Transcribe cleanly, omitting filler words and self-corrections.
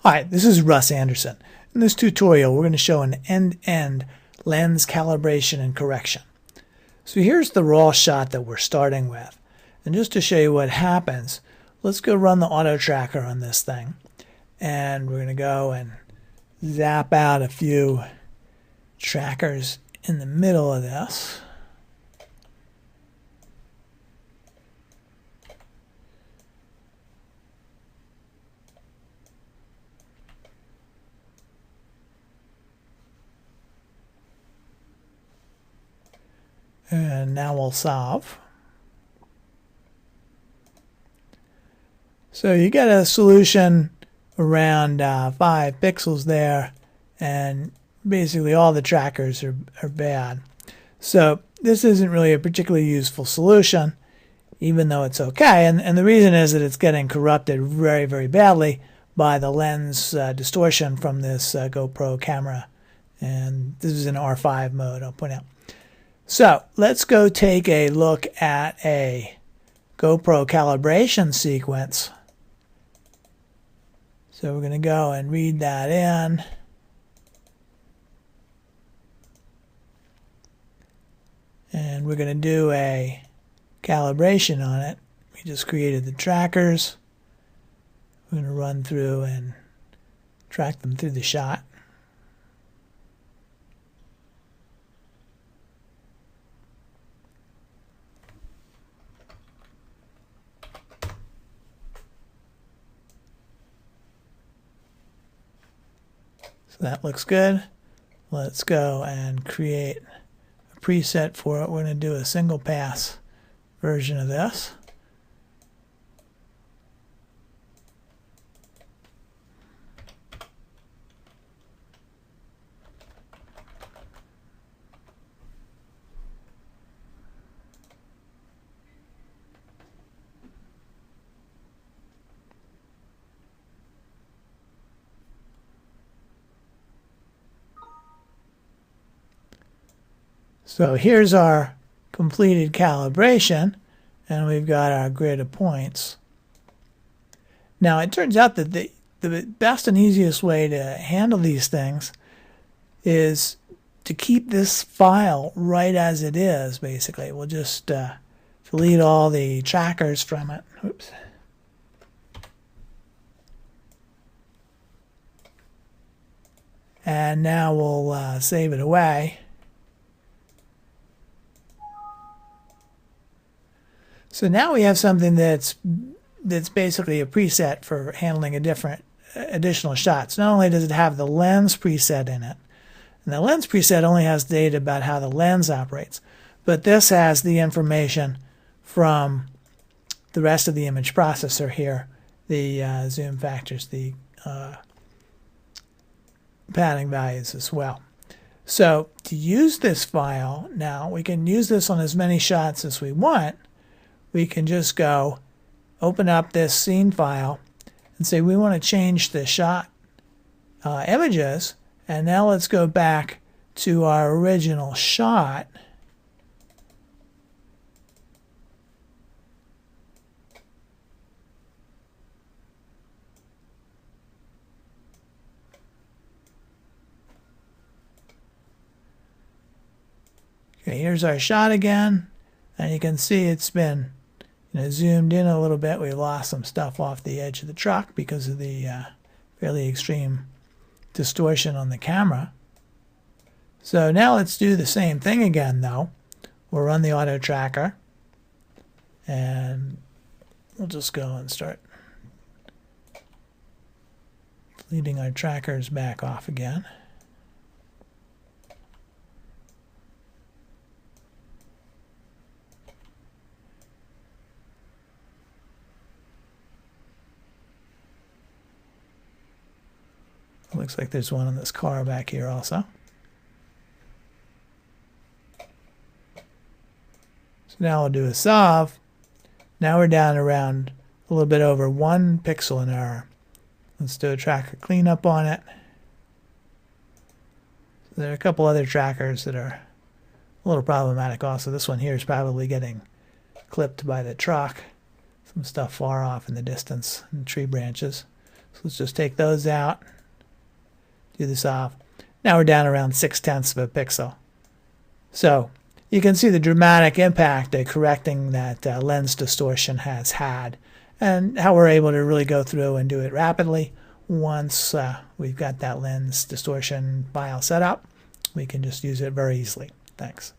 Hi, this is Russ Andersson. In this tutorial, we're going to show an end-to-end lens calibration and correction. So here's the raw shot that we're starting with. And just to show you what happens, let's go run the auto tracker on this thing. And we're going to go and zap out a few trackers in the middle of this. And now we'll solve. So you get a solution around 5 pixels there, and basically all the trackers are bad. So this isn't really a particularly useful solution, even though it's okay. And the reason is that it's getting corrupted very, very badly by the lens distortion from this GoPro camera. And this is in R5 mode, I'll point out. So let's go take a look at a GoPro calibration sequence. So we're going to go and read that in. And we're going to do a calibration on it. We just created the trackers. We're going to run through and track them through the shot. So that looks good. Let's go and create a preset for it. We're going to do a single pass version of this. So here's our completed calibration, and we've got our grid of points. Now it turns out that the best and easiest way to handle these things is to keep this file right as it is, basically. We'll just delete all the trackers from it. Oops. And now we'll save it away. So now we have something that's basically a preset for handling additional shots. Not only does it have the lens preset in it, and the lens preset only has data about how the lens operates, but this has the information from the rest of the image processor here, the zoom factors, the padding values as well. So to use this file now, we can use this on as many shots as we want. We can just go open up this scene file and say we want to change the shot images, and now let's go back to our original shot. Okay, here's our shot again, and you can see it's been zoomed in a little bit. We lost some stuff off the edge of the truck because of the fairly extreme distortion on the camera. So now let's do the same thing again, though. We'll run the auto tracker, and we'll just go and start deleting our trackers back off again. Looks like there's one in this car back here also. So now we'll do a solve. Now we're down around a little bit over 1 pixel an error. Let's do a tracker cleanup on it. So there are a couple other trackers that are a little problematic also. This one here is probably getting clipped by the truck. Some stuff far off in the distance in the tree branches. So let's just take those out, do this off. Now we're down around 0.6 of a pixel. So you can see the dramatic impact that correcting that lens distortion has had, and how we're able to really go through and do it rapidly. Once we've got that lens distortion file set up, we can just use it very easily. Thanks.